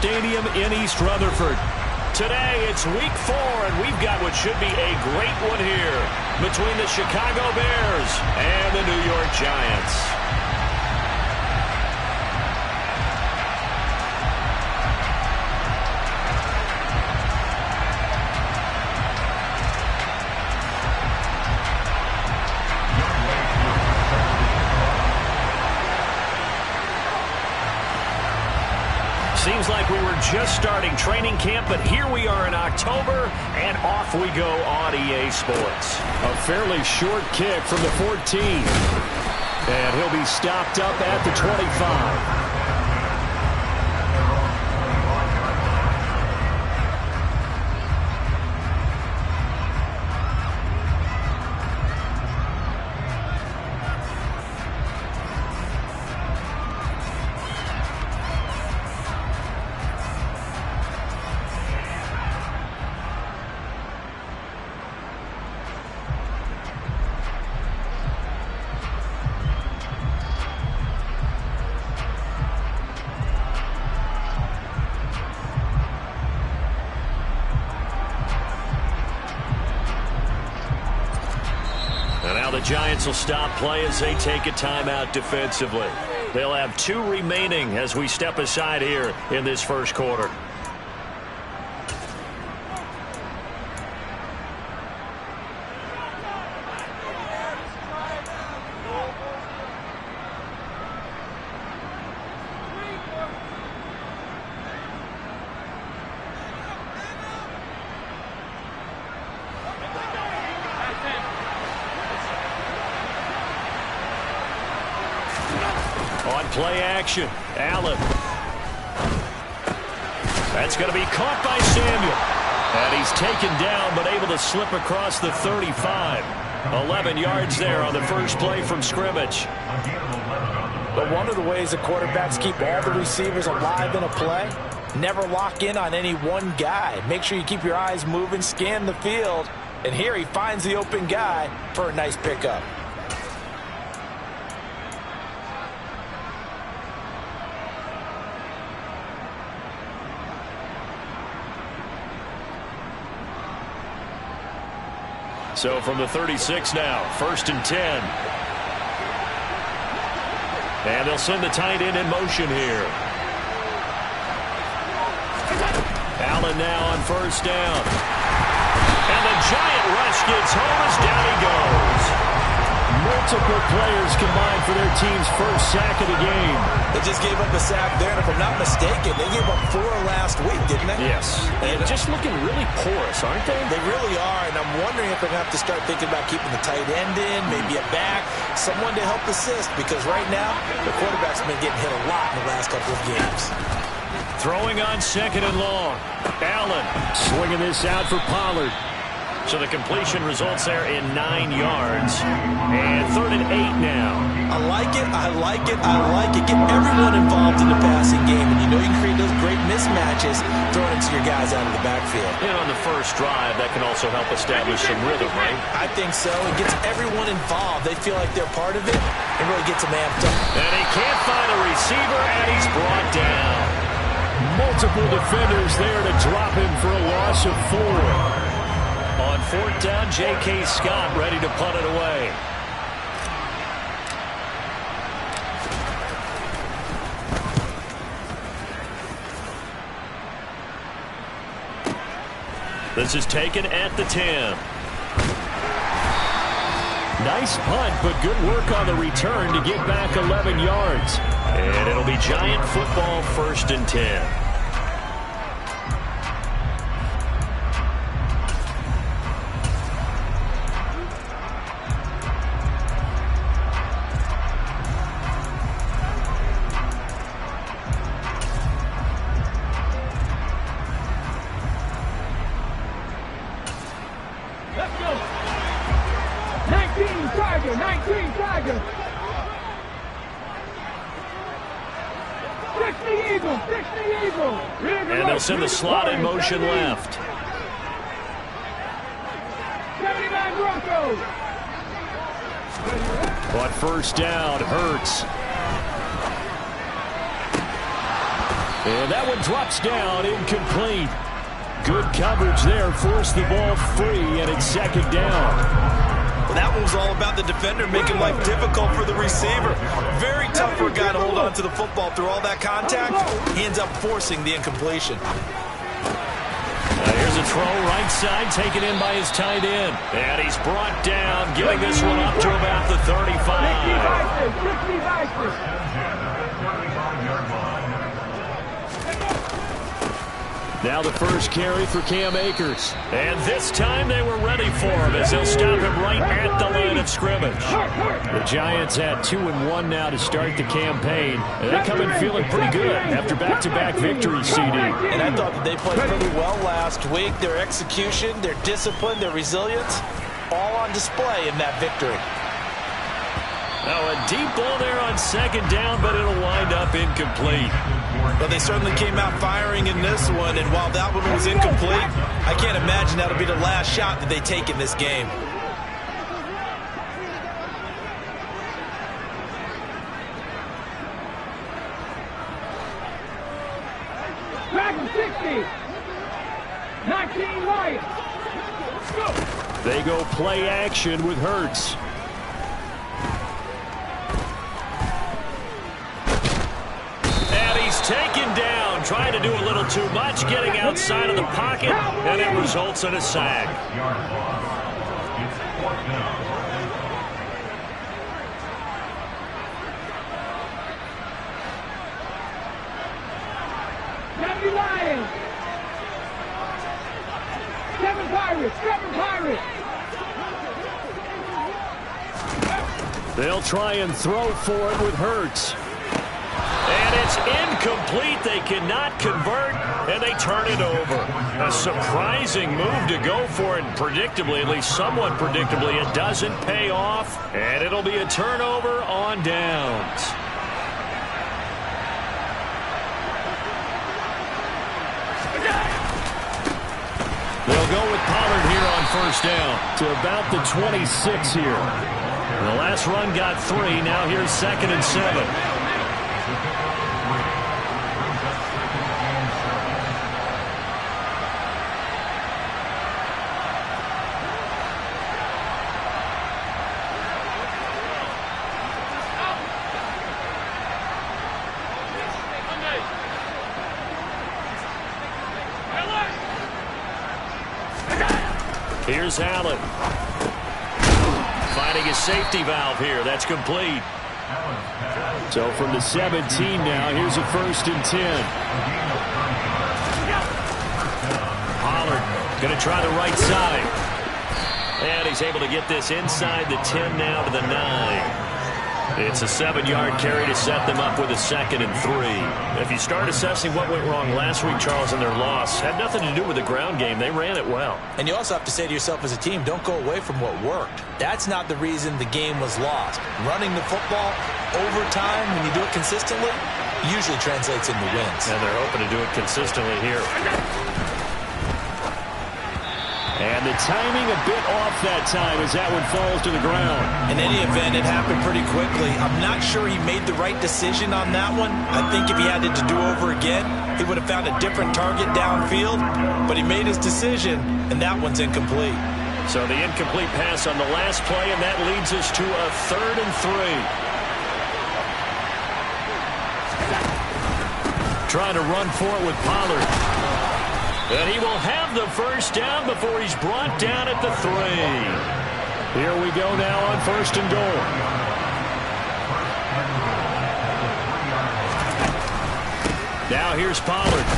Stadium in East Rutherford. Today, it's week 4, and we've got what should be a great one here between the Chicago Bears and the New York Giants. Seems like we were just starting training camp, but here we are in October, and off we go on EA Sports. A fairly short kick from the 14. And he'll be stopped up at the 25. The Giants will stop play as they take a timeout defensively. They'll have 2 remaining as we step aside here in this first quarter. On play action, Allen. That's going to be caught by Samuel. And he's taken down, but able to slip across the 35. 11 yards there on the first play from scrimmage. But one of the ways the quarterbacks keep all the receivers alive in a play, never lock in on any one guy. Make sure you keep your eyes moving, scan the field. And here he finds the open guy for a nice pickup. So from the 36 now, 1st and 10. And they'll send the tight end in motion here. Allen now on 1st down. And the Giant rush gets home as down he goes. Multiple players combined for their team's first sack of the game. They just gave up a sack there, and if I'm not mistaken, they gave up 4 last week, didn't they? Yes. And just looking really porous, aren't they? They really are, and I'm wondering if they're going to have to start thinking about keeping the tight end in, maybe a back, someone to help assist, because right now, the quarterback's been getting hit a lot in the last couple of games. Throwing on 2nd and long. Allen swinging this out for Pollard. So the completion results there in 9 yards. And 3rd and 8 now. I like it, I like it, I like it. Get everyone involved in the passing game. And you know you can create those great mismatches throwing it to your guys out of the backfield. And on the first drive, that can also help establish some rhythm, right? I think so. It gets everyone involved. They feel like they're part of it. It really gets them amped up. And he can't find a receiver, and he's brought down. Multiple defenders there to drop him for a loss of 4. On 4th down, J.K. Scott ready to punt it away. This is taken at the 10. Nice punt, but good work on the return to get back 11 yards. And it'll be Giant football, 1st and 10. And they'll send the slot in motion left. On 1st down, Hurts. And that one drops down, incomplete. Good coverage there, forced the ball free, and it's second down. Well, that one was all about the defender making life difficult for the receiver. Very tough for a guy to hold on to the football through all that contact. He ends up forcing the incompletion. Here's a throw, right side, taken in by his tight end. And he's brought down, getting this one up to about the 35. Now the first carry for Cam Akers. And this time they were ready for him as they'll stop him right at the line of scrimmage. The Giants had 2-1 now to start the campaign. And they come in feeling pretty good after back-to-back victories, CD. And I thought that they played pretty well last week. Their execution, their discipline, their resilience, all on display in that victory. Now a deep ball there on second down, but it'll wind up incomplete. But they certainly came out firing in this one, and while that one was incomplete, I can't imagine that'll be the last shot that they take in this game. Dragon 60, 19 right. They go play action with Hurts. Taken down, trying to do a little too much, getting outside of the pocket, and it results in a sack. Seven Lions. 7 Pirates. 7 Pirates. They'll try and throw for it with Hurts. And it's incomplete. They cannot convert, and they turn it over. A surprising move to go for it. Predictably, at least somewhat predictably, it doesn't pay off, and it'll be a turnover on downs. They'll go with Pollard here on first down to about the 26 here. The last run got 3. Now here's 2nd and 7. Here's Allen. Finding a safety valve here. That's complete. So from the 17 now, here's a 1st and 10. Pollard going to try the right side. And he's able to get this inside the 10 now to the 9. It's a 7-yard carry to set them up with a 2nd and 3. If you start assessing what went wrong last week, Charles, in their loss, had nothing to do with the ground game. They ran it well. And you also have to say to yourself as a team, don't go away from what worked. That's not the reason the game was lost. Running the football over time, when you do it consistently, usually translates into wins. And they're hoping to do it consistently here. And the timing a bit off that time as that one falls to the ground. In any event, it happened pretty quickly. I'm not sure he made the right decision on that one. I think if he had it to do over again, he would have found a different target downfield. But he made his decision, and that one's incomplete. So the incomplete pass on the last play, and that leads us to a 3rd and 3. Trying to run for it with Pollard. And he will have the first down before he's brought down at the 3. Here we go now on 1st and goal. Now here's Pollard.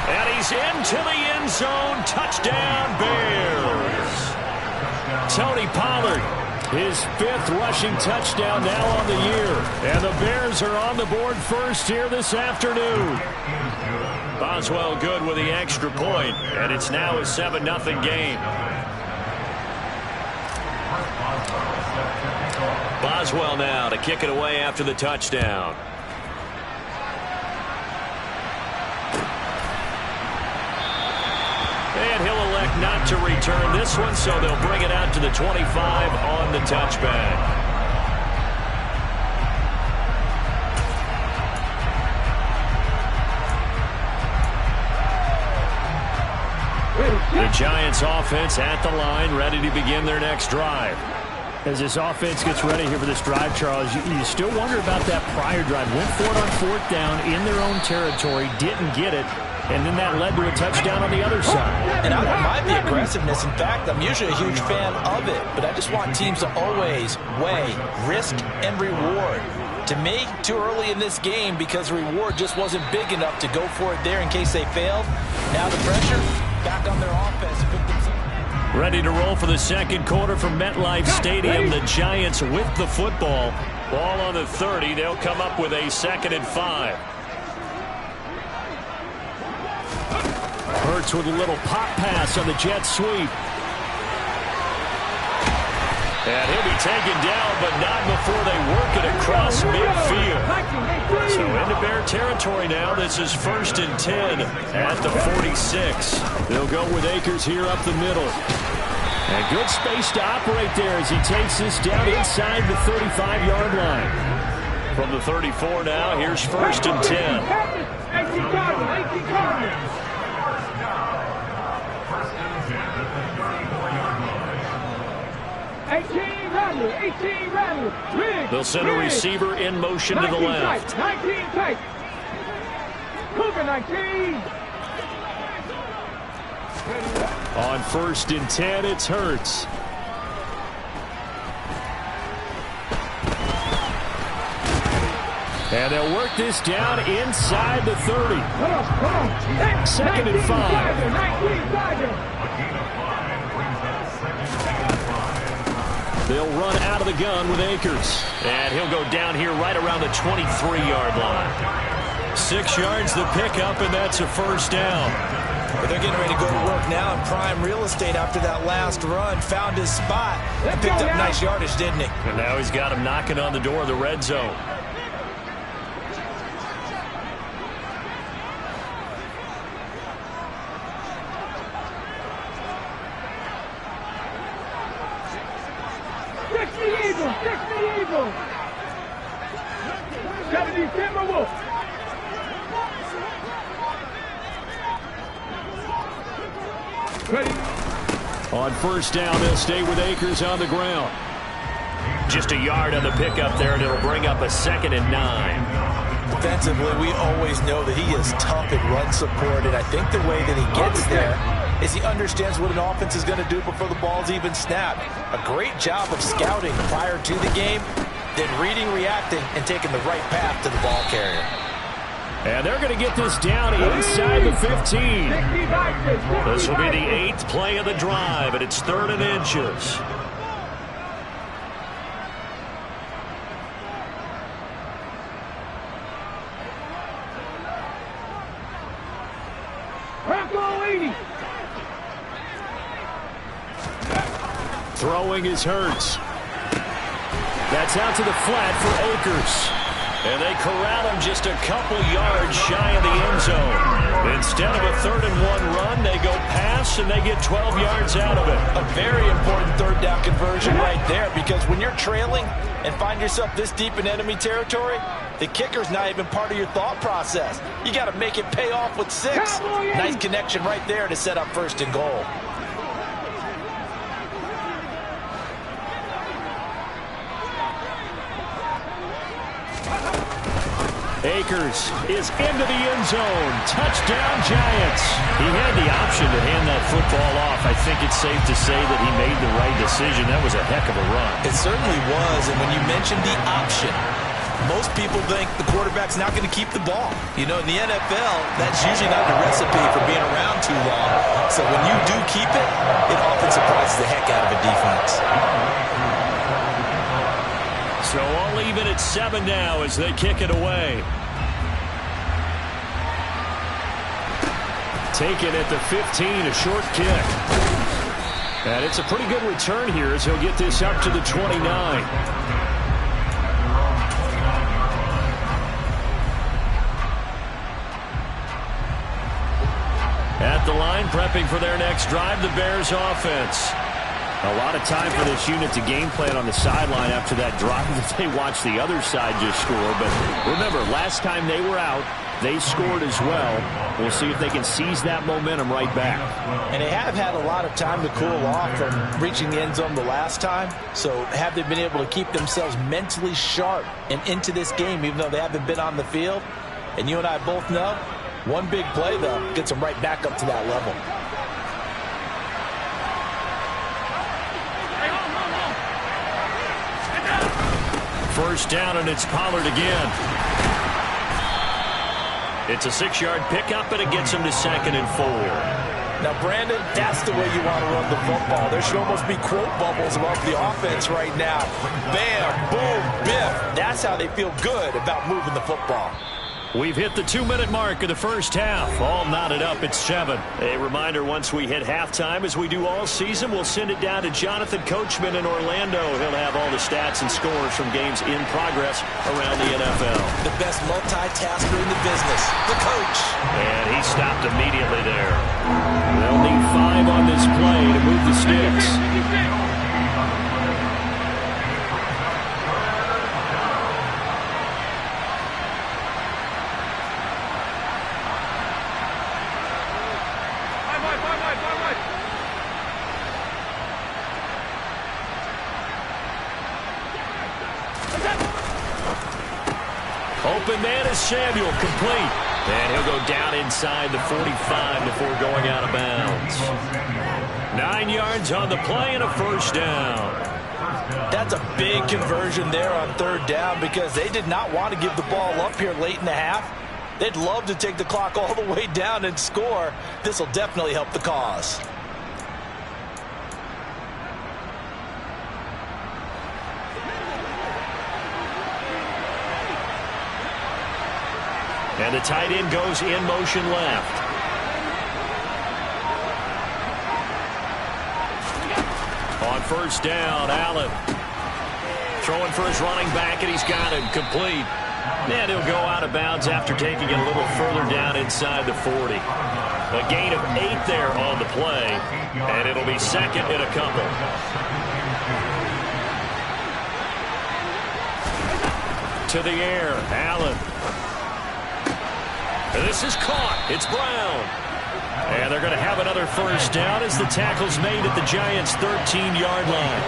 And he's into the end zone. Touchdown, Bears. Tony Pollard, his 5th rushing touchdown now on the year. And the Bears are on the board first here this afternoon. Boswell good with the extra point, and it's now a 7-0 game. Boswell now to kick it away after the touchdown. And he'll elect not to return this one, so they'll bring it out to the 25 on the touchback. The Giants offense at the line, ready to begin their next drive. As this offense gets ready here for this drive, Charles, you still wonder about that prior drive. Went for it on 4th down in their own territory, didn't get it, and then that led to a touchdown on the other side. And I don't mind the aggressiveness. In fact, I'm usually a huge fan of it, but I just want teams to always weigh risk and reward. To me, too early in this game because the reward just wasn't big enough to go for it there in case they failed. Now the pressure back on their offense. Ready to roll for the second quarter from MetLife Stadium. The Giants with the football. Ball on the 30. They'll come up with a 2nd and 5. Hurts with a little pop pass on the jet sweep. And he'll be taken down, but not before they work it across midfield. So into Bear territory now. This is 1st and 10 at the 46. They'll go with Akers here up the middle. And good space to operate there as he takes this down inside the 35-yard line. From the 34 now, here's 1st and 10. 18 They'll send a receiver in motion to the left. 19 tight. Cougar 19. On 1st and 10, it's Hurts. And they'll work this down inside the 30. 2nd and 5. They'll run out of the gun with Akers. And he'll go down here right around the 23-yard line. 6 yards the pickup, and that's a 1st down. But they're getting ready to go to work now in prime real estate after that last run. Found his spot. Picked up nice yardage, didn't he? And now he's got him knocking on the door of the red zone. On 1st down, they'll stay with Akers on the ground. Just a yard on the pickup there, and it'll bring up a 2nd and 9. Defensively, we always know that he is tough at run support, and I think the way that he gets there is he understands what an offense is going to do before the ball's even snapped. A great job of scouting prior to the game, then reading, reacting, and taking the right path to the ball carrier. And they're going to get this down inside the 15. This will be the 8th play of the drive, and it's 3rd and inches. Throwing is Hurts. That's out to the flat for Akers. And they corral him just a couple yards shy of the end zone. Instead of a 3rd and 1 run, they go pass, and they get 12 yards out of it. A very important 3rd down conversion right there, because when you're trailing and find yourself this deep in enemy territory, the kicker's not even part of your thought process. You got to make it pay off with 6. Nice connection right there to set up 1st and goal. Akers is into the end zone. Touchdown, Giants. He had the option to hand that football off. I think it's safe to say that he made the right decision. That was a heck of a run. It certainly was, and when you mentioned the option, most people think the quarterback's not going to keep the ball. You know, in the NFL, that's usually not the recipe for being around too long. So when you do keep it, it often surprises the heck out of a defense. So all even at 7 now as they kick it away. Taken at the 15, a short kick. And it's a pretty good return here as he'll get this up to the 29. At the line, prepping for their next drive, the Bears offense. A lot of time for this unit to game plan on the sideline after that drive that they watched the other side just score. But remember, last time they were out, They scored as well. We'll see if they can seize that momentum right back. And they have had a lot of time to cool off from reaching the end zone the last time. So have they been able to keep themselves mentally sharp and into this game even though they haven't been on the field? And you and I both know one big play, though, gets them right back up to that level. First down, and it's Pollard again. It's a 6-yard pickup, and it gets him to 2nd and 4. Now, Brandon, that's the way you want to run the football. There should almost be quote bubbles about the offense right now. Bam, boom, biff. That's how they feel good about moving the football. We've hit the 2-minute mark of the first half. All knotted up at 7. A reminder, once we hit halftime, as we do all season, we'll send it down to Jonathan Coachman in Orlando. He'll have all the stats and scores from games in progress around the NFL. The best multitasker in the business, the coach. And he stopped immediately there. They'll need 5 on this play to move the sticks. Open man is Samuel, complete. And he'll go down inside the 45 before going out of bounds. 9 yards on the play and a first down. That's a big conversion there on 3rd down because they did not want to give the ball up here late in the half. They'd love to take the clock all the way down and score. This will definitely help the cause. And the tight end goes in motion left. On first down, Allen. Throwing for his running back, and he's got him complete. And he'll go out of bounds after taking it a little further down inside the 40. A gain of 8 there on the play, and it'll be 2nd and a couple. To the air, Allen. This is caught. It's Brown. And they're going to have another first down as the tackle's made at the Giants' 13-yard line.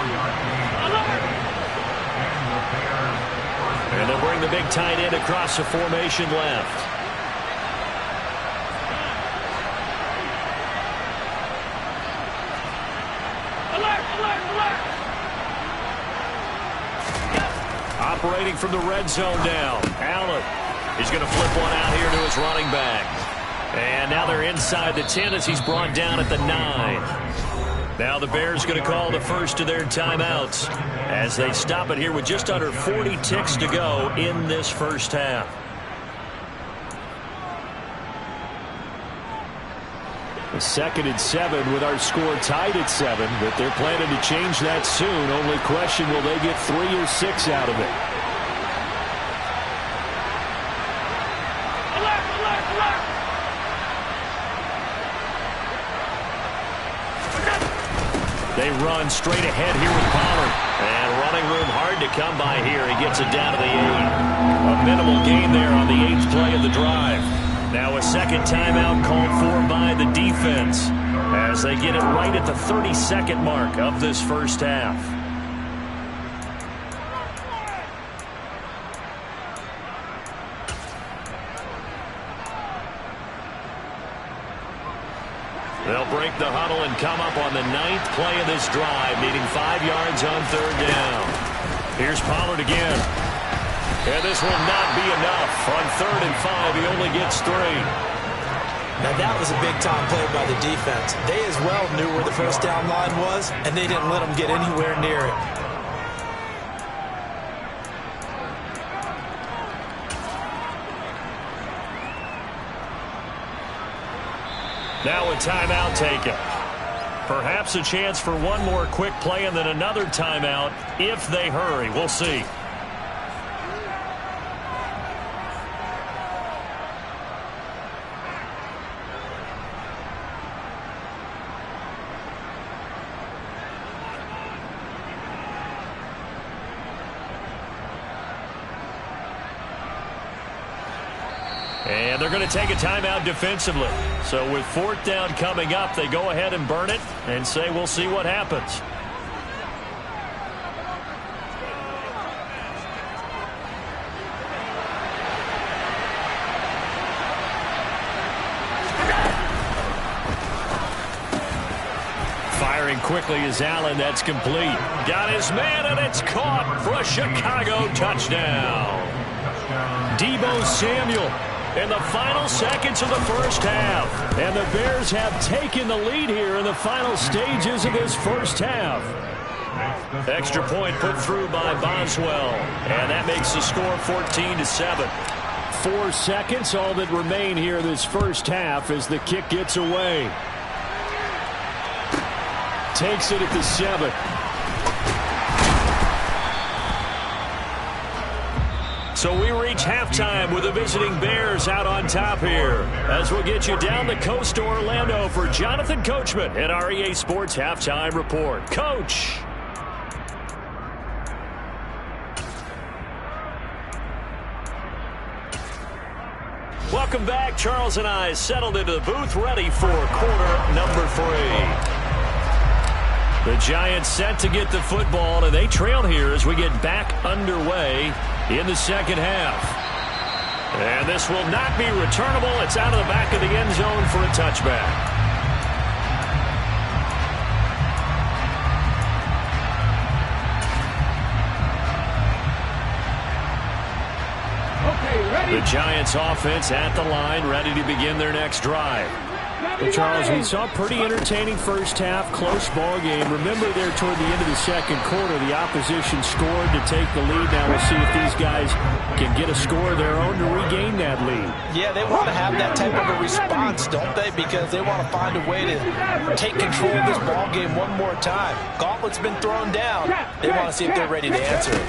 And they'll bring the big tight end across the formation left. Operating from the red zone now. Allen. He's going to flip one out here to his running back. And now they're inside the 10 as he's brought down at the 9. Now the Bears going to call the first of their timeouts as they stop it here with just under 40 ticks to go in this first half. A 2nd and 7 with our score tied at 7, but they're planning to change that soon. Only question, will they get 3 or 6 out of it? They run straight ahead here with Pollard. And running room hard to come by here. He gets it down to the 8. A minimal gain there on the 8th play of the drive. Now a second timeout called for by the defense as they get it right at the 32nd mark of this first half. They'll break the huddle and come up on the 9th play of this drive, needing 5 yards on 3rd down. Here's Pollard again. And this will not be enough. On 3rd and 5, he only gets 3. Now that was a big-time play by the defense. They as well knew where the first down line was, and they didn't let them get anywhere near it. Now a timeout taken. Perhaps a chance for one more quick play and then another timeout if they hurry. We'll see. And they're going to take a timeout defensively. So with 4th down coming up, they go ahead and burn it and say we'll see what happens. Firing quickly is Allen. That's complete. Got his man, and it's caught for a Chicago touchdown. Deebo Samuel in the final seconds of the first half. And the Bears have taken the lead here in the final stages of this first half. Extra point put through by Boswell. And that makes the score 14-7. 4 seconds, all that remain here this first half as the kick gets away. Takes it at the 7. So we reach halftime with the visiting Bears out on top here. As we'll get you down the coast to Orlando for Jonathan Coachman at our EA Sports Halftime Report. Coach. Welcome back. Charles and I settled into the booth ready for quarter number 3. The Giants set to get the football, and they trail here as we get back underway in the second half. And this will not be returnable. It's out of the back of the end zone for a touchback. Okay, ready? The Giants offense at the line, ready to begin their next drive. Well, Charles, we saw a pretty entertaining first half, close ball game. Remember there toward the end of the second quarter, the opposition scored to take the lead. Now we'll see if these guys can get a score of their own to regain that lead. Yeah, they want to have that type of a response, don't they? Because they want to find a way to take control of this ball game one more time. Gauntlet's been thrown down. They want to see if they're ready to answer it.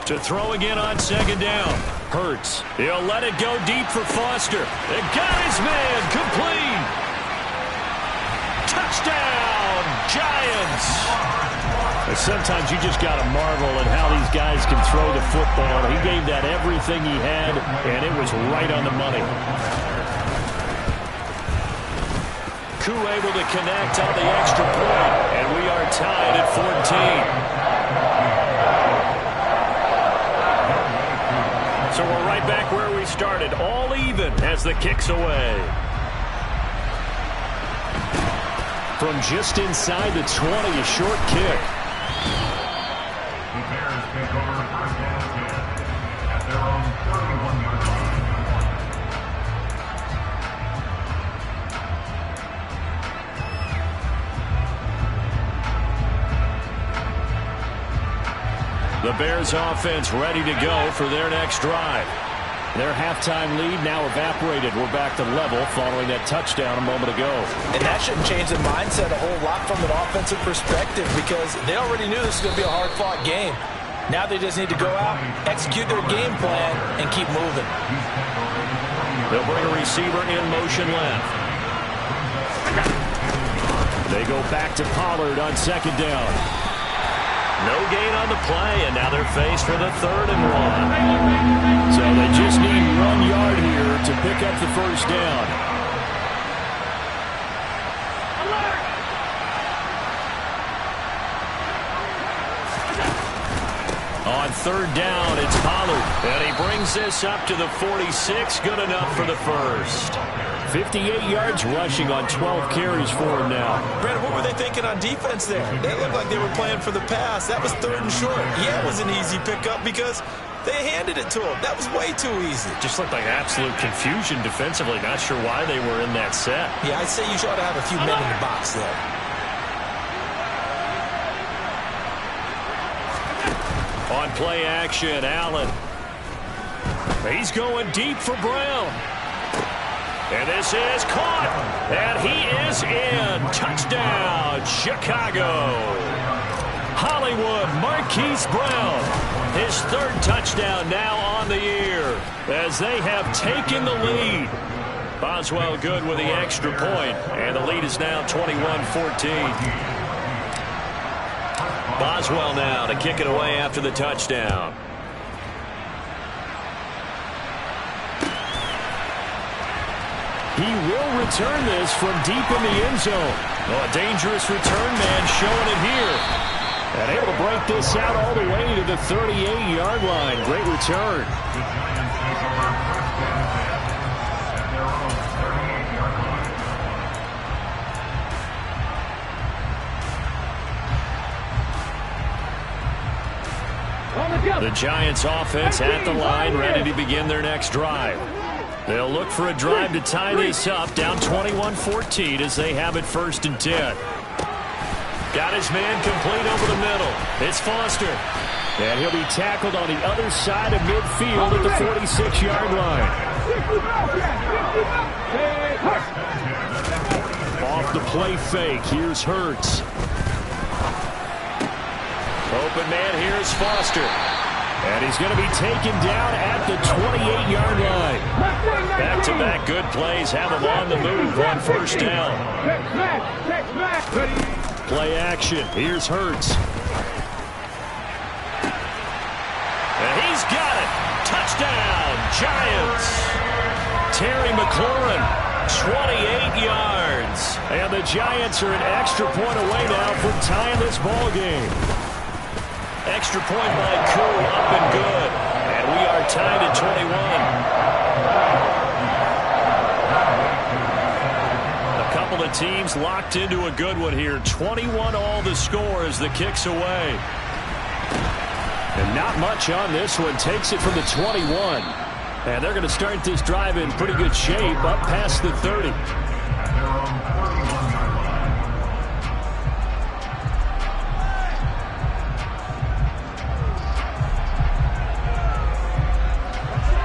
To throw again on second down. Hurts. He'll let it go deep for Foster. It got his man. Complete. Touchdown, Giants. Sometimes you just got to marvel at how these guys can throw the football. He gave that everything he had, and it was right on the money. Koo able to connect on the extra point, and we are tied at 14. So we're right back where we started, all even as the kick's away. From just inside the 20, a short kick. The Bears take over first and 10 at their own 31-yard line. The Bears offense ready to go for their next drive. Their halftime lead now evaporated. We're back to level following that touchdown a moment ago. And that shouldn't change the mindset a whole lot from an offensive perspective because they already knew this was going to be a hard-fought game. Now they just need to go out, execute their game plan, and keep moving. They'll bring a receiver in motion left. They go back to Pollard on second down. No gain on the play, and now they're faced with a 3rd and 1. So they just need 1 yard here to pick up the first down. On 3rd down, it's Pollard, and he brings this up to the 46. Good enough for the first. 58 yards rushing on 12 carries for him now. Brad, what were they thinking on defense there? They looked like they were playing for the pass. That was 3rd and short. Yeah, it was an easy pickup because they handed it to him. That was way too easy. Just looked like absolute confusion defensively. Not sure why they were in that set. Yeah, I'd say you ought to have a few men in the box there. On play action, Allen. He's going deep for Brown. And this is caught. And he is in. Touchdown, Chicago. Hollywood Marquise Brown. His 3rd touchdown now on the year as they have taken the lead. Boswell good with the extra point, and the lead is now 21-14. Boswell now to kick it away after the touchdown. He will return this from deep in the end zone. Oh, a dangerous return man showing it here. And able to break this out all the way to the 38-yard line. Great return. The Giants take over first and 10 at their own 38-yard line. The Giants offense at the line, ready to begin their next drive. They'll look for a drive to tie this up, down 21-14 as they have it 1st and 10. Got his man complete over the middle. It's Foster. And he'll be tackled on the other side of midfield at the 46-yard line. Off the play fake, here's Hurts. Open man, here's Foster. And he's going to be taken down at the 28-yard line. Back-to-back good plays have him on the move on 1st down. Play action. Here's Hurts. And he's got it. Touchdown, Giants. Terry McLaurin, 28 yards. And the Giants are an extra point away now from tying this ball game. Extra point by Koo, up and good. And we are tied at 21. A couple of teams locked into a good one here. 21 all the score as the kick's away. And not much on this one. Takes it from the 21. And they're going to start this drive in pretty good shape up past the 30.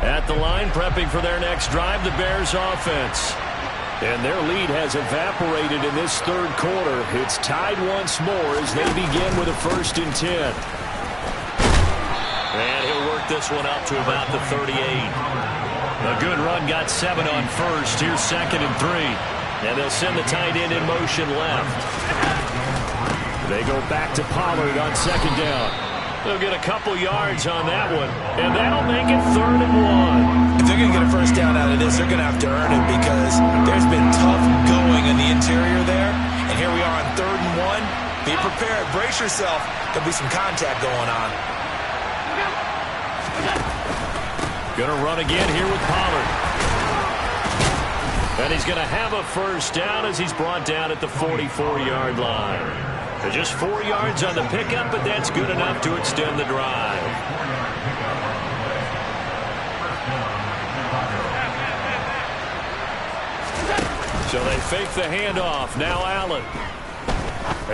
At the line, prepping for their next drive, the Bears offense. And their lead has evaporated in this 3rd quarter. It's tied once more as they begin with a 1st and 10. And he'll work this one up to about the 38. A good run, got 7 on 1st. Here's 2nd and 3. And they'll send the tight end in motion left. They go back to Pollard on 2nd down. They'll get a couple yards on that one, and that'll make it 3rd and 1. If they're going to get a 1st down out of this, they're going to have to earn it because there's been tough going in the interior there. And here we are on 3rd and 1. Be prepared. Brace yourself. There'll be some contact going on. Going to run again here with Pollard. And he's going to have a 1st down as he's brought down at the 44-yard line. Just 4 yards on the pickup, but that's good enough to extend the drive. So they fake the handoff. Now Allen.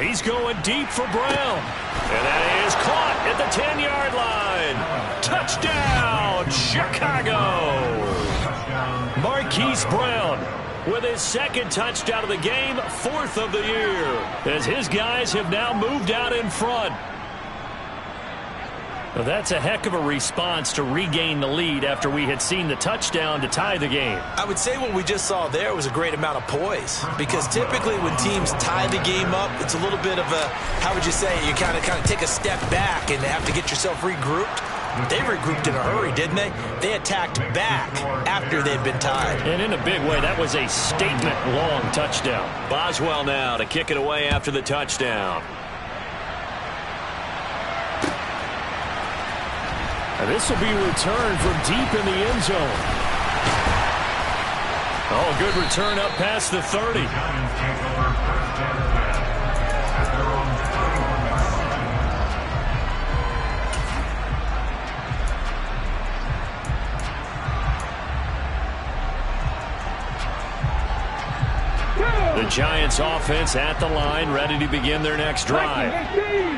He's going deep for Brown. And that is caught at the 10-yard line. Touchdown, Chicago. Marquise Brown with his 2nd touchdown of the game, 4th of the year, as his guys have now moved out in front. Well, that's a heck of a response to regain the lead after we had seen the touchdown to tie the game. I would say what we just saw there was a great amount of poise, because typically when teams tie the game up, it's a little bit of a, how would you say, you kind of take a step back and have to get yourself regrouped. They regrouped in a hurry, didn't they? They attacked back after they'd been tied. And in a big way, that was a statement-long touchdown. Boswell now to kick it away after the touchdown. And this will be returned from deep in the end zone. Oh, good return up past the 30. The Giants offense at the line, ready to begin their next drive.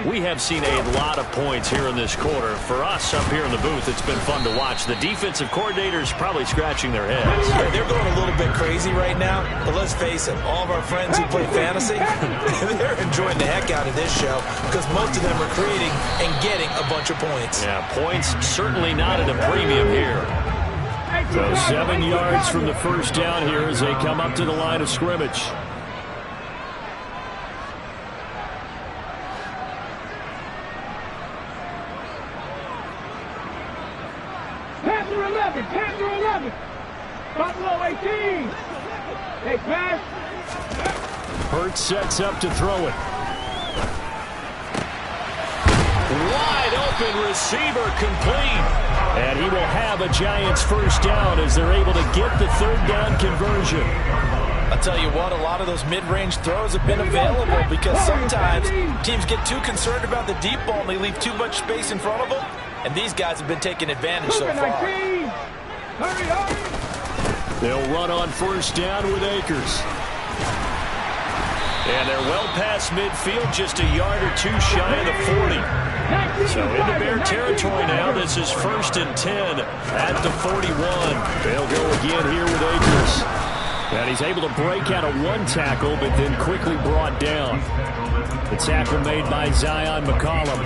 We have seen a lot of points here in this quarter. For us up here in the booth, it's been fun to watch. The defensive coordinators probably scratching their heads. Yeah, they're going a little bit crazy right now, but let's face it, all of our friends who play fantasy, they're enjoying the heck out of this show because most of them are creating and getting a bunch of points. Yeah, points certainly not at a premium here. So 7 yards from the 1st down here as they come up to the line of scrimmage. Panther 11, Panther 11. Buffalo 18. Hey, pass. Hurts sets up to throw it. Wide open receiver complete. And he will have a Giants first down as they're able to get the third down conversion. I'll tell you what, a lot of those mid-range throws have been available because sometimes teams get too concerned about the deep ball and they leave too much space in front of them. And these guys have been taking advantage so far. Hurry, hurry. They'll run on first down with Akers. And they're well past midfield, just a yard or two shy of the 40. So into Bear territory now. This is 1st and 10 at the 41. They'll go again here with Akers. And he's able to break out of one tackle, but then quickly brought down. The tackle made by Zion McCollum.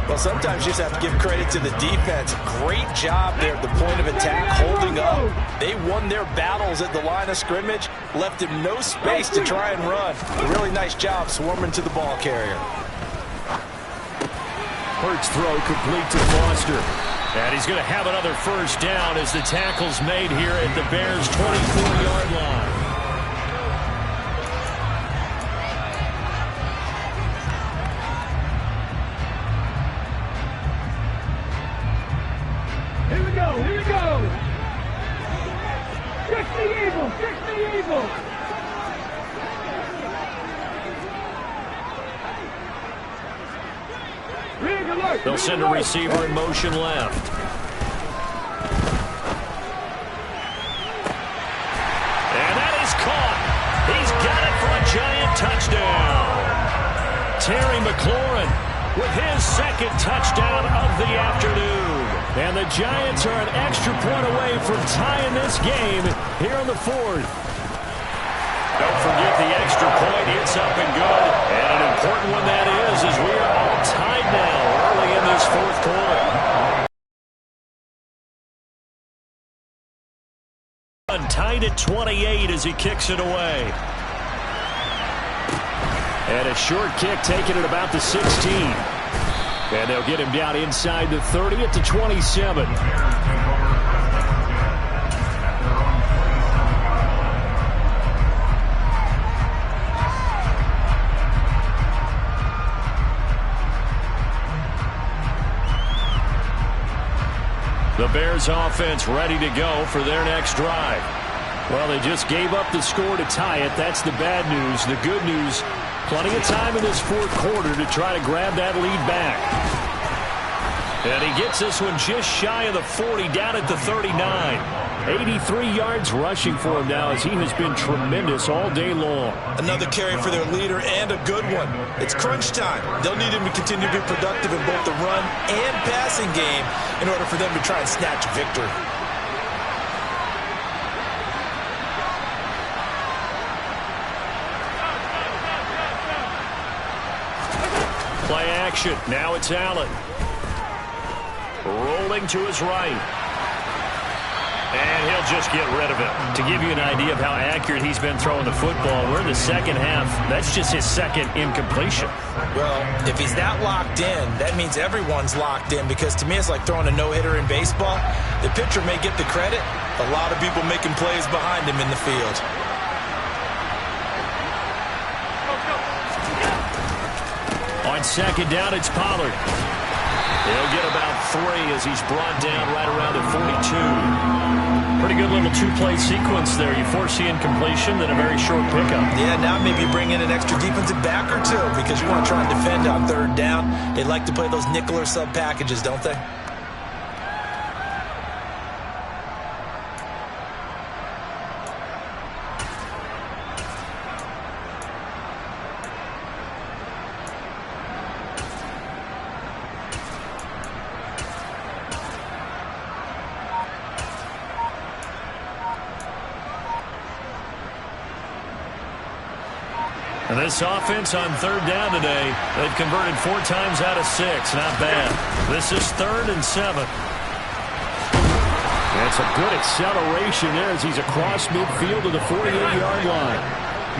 Well, sometimes you just have to give credit to the defense. Great job there at the point of attack, holding up. They won their battles at the line of scrimmage, left him no space to try and run. A really nice job swarming to the ball carrier. Hurts throw complete to Foster. And he's going to have another first down as the tackle's made here at the Bears' 24-yard line. Here we go, here we go. Fix the evil, fix the evil. Rig alert. They'll send a receiver in motion left. And that is caught. He's got it for a Giant touchdown. Terry McLaurin with his second touchdown of the afternoon. And the Giants are an extra point away from tying this game here in the 4th. Don't forget the extra point. It's up and good. And an important one that is, as we are all tied now early in this 4th quarter. Tied at 28 as he kicks it away. And a short kick taken at about the 16. And they'll get him down inside the 30 at the 27. The Bears offense ready to go for their next drive. Well, they just gave up the score to tie it. That's the bad news. The good news, plenty of time in this 4th quarter to try to grab that lead back. And he gets this one just shy of the 40, down at the 39. 83 yards rushing for him now as he has been tremendous all day long. Another carry for their leader and a good one. It's crunch time. They'll need him to continue to be productive in both the run and passing game in order for them to try and snatch victory. Play action. Now it's Allen. Rolling to his right. And he'll just get rid of it. To give you an idea of how accurate he's been throwing the football, we're in the second half. That's just his second incompletion. Well, if he's that locked in, that means everyone's locked in, because to me it's like throwing a no-hitter in baseball. The pitcher may get the credit. A lot of people making plays behind him in the field. On second down, it's Pollard. He'll get about 3 as he's brought down right around the 42. Pretty good little two-play sequence there. You force the incompletion, then a very short pickup. Yeah, now maybe bring in an extra defensive back or two, because you want to try and defend on third down. They like to play those nickel or sub packages, don't they? And this offense on third down today, they've converted 4 times out of 6. Not bad. This is 3rd and 7. That's a good acceleration there as he's across midfield to the 48-yard line.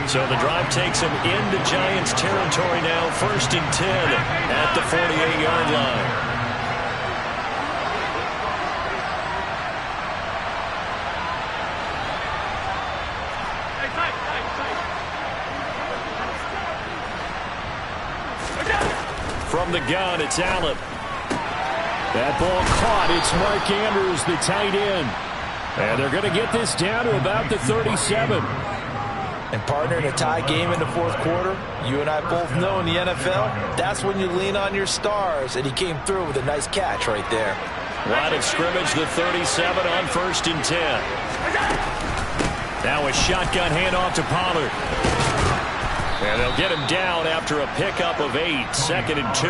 So the drive takes him into Giants territory now, 1st and 10 at the 48-yard line. From the gun, it's Allen. That ball caught. It's Mark Andrews, the tight end. And they're going to get this down to about the 37. And partner, in a tie game in the fourth quarter, you and I both know in the NFL, that's when you lean on your stars. And he came through with a nice catch right there. Line of scrimmage, the 37 on 1st and 10. Now a shotgun handoff to Pollard. And they'll get him down after a pickup of 8, 2nd and 2.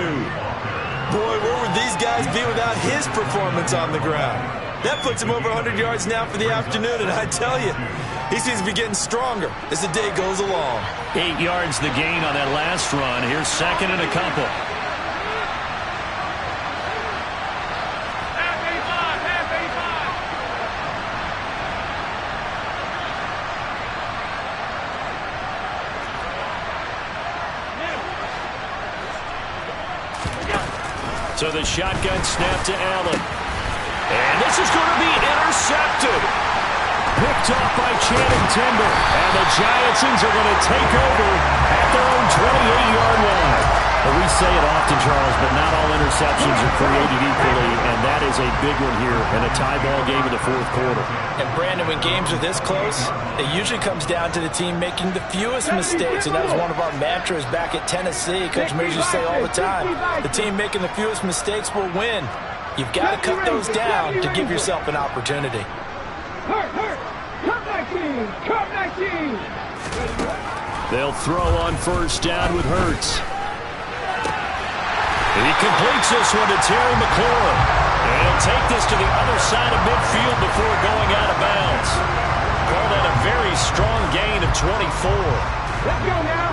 Boy, where would these guys be without his performance on the ground? That puts him over 100 yards now for the afternoon, and I tell you, he seems to be getting stronger as the day goes along. 8 yards the gain on that last run. Here's 2nd and a couple. So the shotgun snap to Allen. And this is going to be intercepted. Picked off by Channing Tindall. And the Giantsons are going to take over at their own 28-yard line. Well, we say it often, Charles, but not all interceptions are created equally, and that is a big one here in a tie ball game in the fourth quarter. And, Brandon, when games are this close, it usually comes down to the team making the fewest mistakes, and that was one of our mantras back at Tennessee. Coach Mears used to say all the time, the team making the fewest mistakes will win. You've got to cut those down to give yourself an opportunity. Come 19! They'll throw on 1st down with Hurts. He completes this one to Terry McLaurin. And he'll take this to the other side of midfield before going out of bounds. Call that a very strong gain of 24. Let's go now!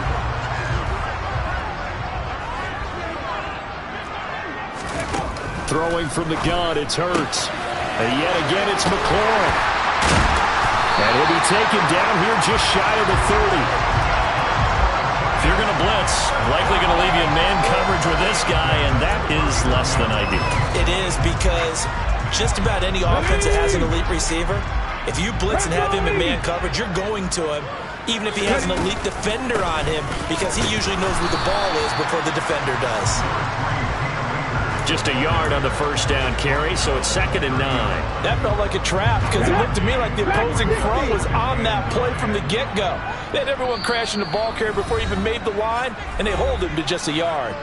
Throwing from the gun, it's Hurts. And yet again, it's McLaurin. And he'll be taken down here just shy of the 30. If you're going to blitz, likely going to leave you in man coverage with this guy, and that is less than ideal. It is, because just about any offense that has an elite receiver, if you blitz and have him in man coverage, you're going to him, even if he has an elite defender on him, because he usually knows where the ball is before the defender does. Just a yard on the 1st down carry, so it's 2nd and 9. That felt like a trap, because it looked to me like the opposing front was on that play from the get-go. They had everyone crashing the ball carrier before he even made the line, and they hold him to just a yard.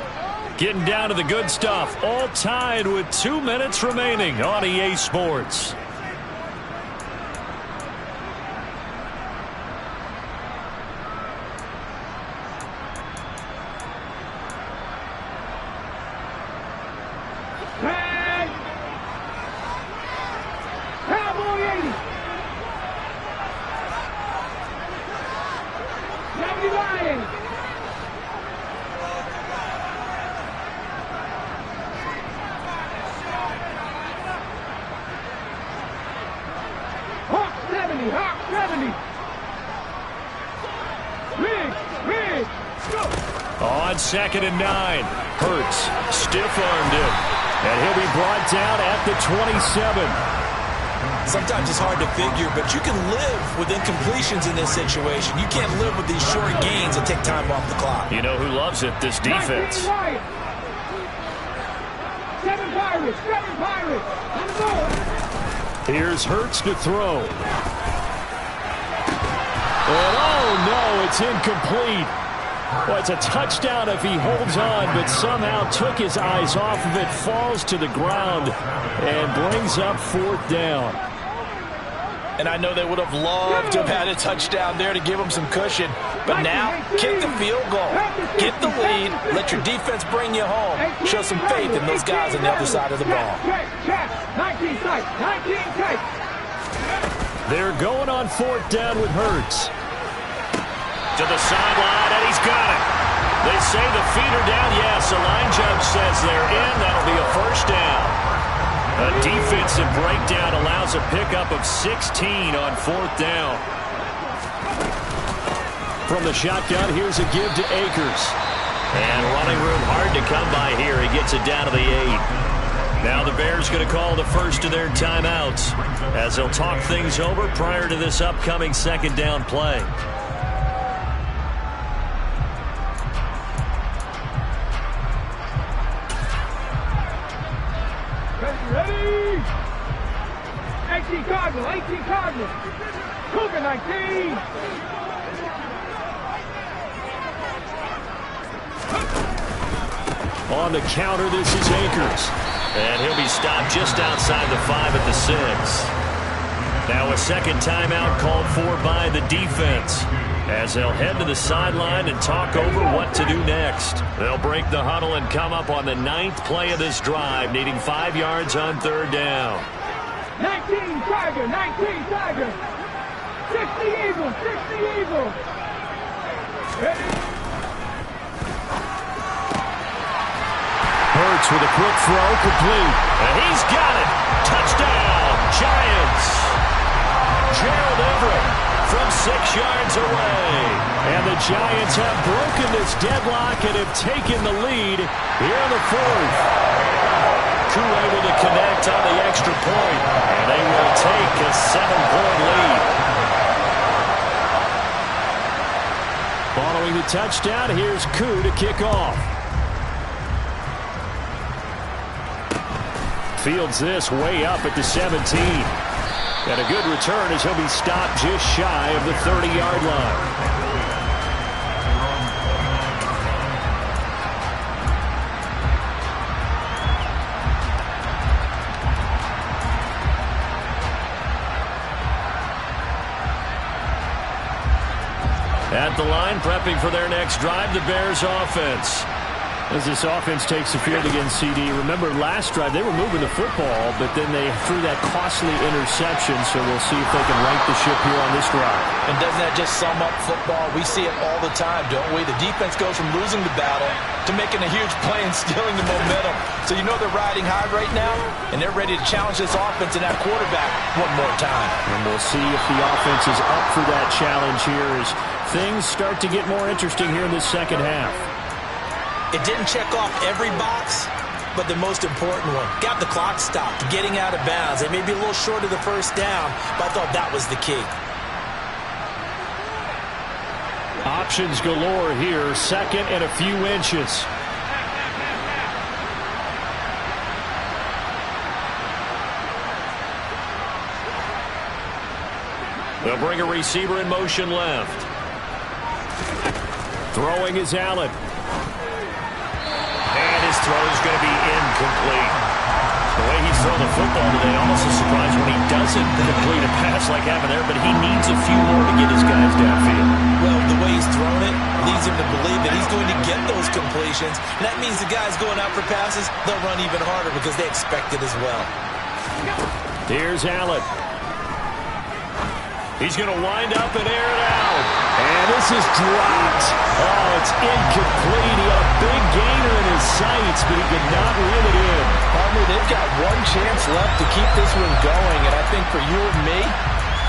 Getting down to the good stuff, all tied with 2 minutes remaining on EA Sports. On 2nd and 9, Hurts stiff-armed him, and he'll be brought down at the 27. Sometimes it's hard to figure, but you can live with incompletions in this situation. You can't live with these short gains that take time off the clock. You know who loves it? This defense. 7 Pirates! On the board! Here's Hurts to throw. And oh no, it's incomplete. Well, it's a touchdown if he holds on, but somehow took his eyes off of it, falls to the ground, and brings up 4th down. And I know they would have loved to have had a touchdown there to give them some cushion. But now, kick the field goal. Get the lead. Let your defense bring you home. Show some faith in those guys on the other side of the ball. 19 tight. They're going on 4th down with Hurts. To the sideline, and he's got it. They say the feet are down. Yes, the line judge says they're in. That'll be a 1st down. A defensive breakdown allows a pickup of 16 on 4th down. From the shotgun, here's a give to Akers. And running room hard to come by here. He gets it down to the 8. Now the Bears going to call the first of their timeouts as they'll talk things over prior to this upcoming 2nd down play. 18 Cardinals. Cougar 19. On the counter, this is Akers. And he'll be stopped just outside the 5 at the 6. Now a second timeout called for by the defense, as they'll head to the sideline and talk over what to do next. They'll break the huddle and come up on the 9th play of this drive, needing 5 yards on 3rd down. 19 Tiger, 19 Tiger. 60 Eagles, 60 Eagles. Hurts with a quick throw, complete. And he's got it. Touchdown, Giants. Gerald Everett from 6 yards away. And the Giants have broken this deadlock and have taken the lead here in the 4th. Koo able to connect on the extra point, and they will take a 7-point lead. Following the touchdown, here's Koo to kick off. Fields this way up at the 17. And a good return as he'll be stopped just shy of the 30-yard line. At the line, prepping for their next drive, the Bears offense. As this offense takes the field against CD. Remember, last drive, they were moving the football, but then they threw that costly interception, so we'll see if they can right the ship here on this drive. And doesn't that just sum up football? We see it all the time, don't we? The defense goes from losing the battle to making a huge play and stealing the momentum. So you know they're riding high right now, and they're ready to challenge this offense and that quarterback one more time. And we'll see if the offense is up for that challenge here as things start to get more interesting here in the second half. It didn't check off every box, but the most important one. Got the clock stopped, getting out of bounds. They may be a little short of the first down, but I thought that was the key. Options galore here, 2nd and a few inches. They'll bring a receiver in motion left. Throwing is Allen. And his throw is going to be incomplete. The way he's thrown the football today, almost a surprise when he doesn't complete a pass like happened there, but he needs a few more to get his guys downfield. Well, the way he's thrown it leads him to believe that he's going to get those completions. And that means the guys going out for passes, they'll run even harder because they expect it as well. Here's Allen. He's going to wind up and air it out. And this is dropped. Oh, it's incomplete. He had a big gainer in his sights, but he could not reel it in. Partner, they've got one chance left to keep this one going. And I think for you and me,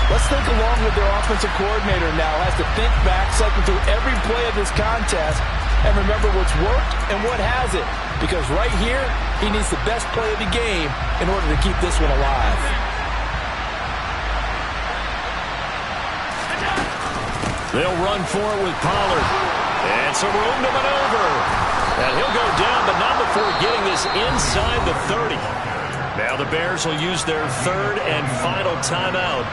let's think along with their offensive coordinator now. Has to think back, cycle through every play of this contest, and remember what's worked and what hasn't. Because right here, he needs the best play of the game in order to keep this one alive. They'll run for it with Pollard. And some room to maneuver. And he'll go down, but not before getting this inside the 30. Now the Bears will use their 3rd and final timeout,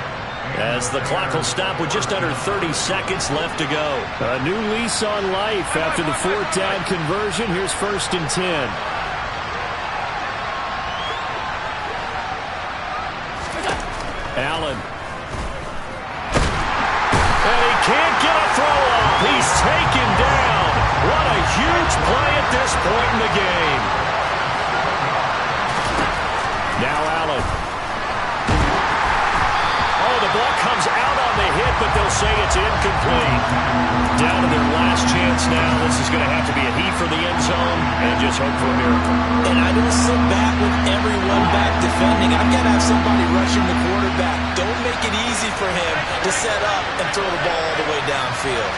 as the clock will stop with just under 30 seconds left to go. A new lease on life after the 4th down conversion. Here's 1st and 10. Allen. And he can't get a throw off. He's taken down. What a huge play at this point in the game. Now Allen. Oh, the ball comes out on the hit, but they'll say it's incomplete. Down to their last chance now. This is going to have to be a heave for the end zone and just hope for a miracle. And I don't sit back with everyone back defending. I've got to have somebody rushing the quarterback. Don't make it easy for him to set up and throw the ball all the way downfield.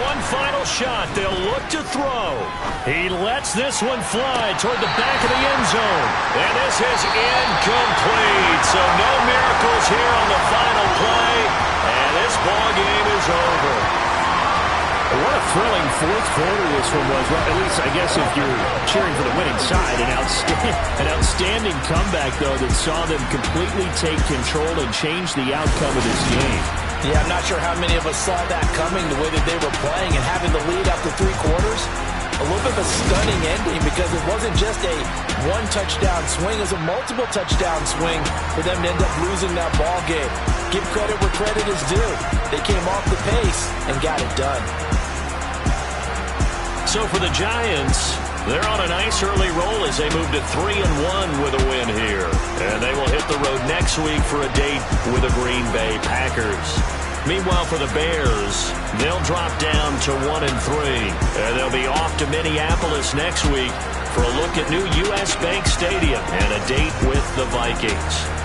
One final shot. They'll look to throw. He lets this one fly toward the back of the end zone. And this is incomplete. So no miracles here on the final play. And this ball game is over. What a thrilling fourth quarter this one was. Well, at least I guess if you're cheering for the winning side, an outstanding comeback, though, that saw them completely take control and change the outcome of this game. Yeah, I'm not sure how many of us saw that coming, the way that they were playing and having the lead after 3 quarters. A little bit of a stunning ending because it wasn't just a one-touchdown swing. It was a multiple touchdown swing for them to end up losing that ball game. Give credit where credit is due. They came off the pace and got it done. So for the Giants, they're on a nice early roll as they move to 3-1 with a win here. And they will hit the road next week for a date with the Green Bay Packers. Meanwhile, for the Bears, they'll drop down to 1-3. And they'll be off to Minneapolis next week for a look at new U.S. Bank Stadium and a date with the Vikings.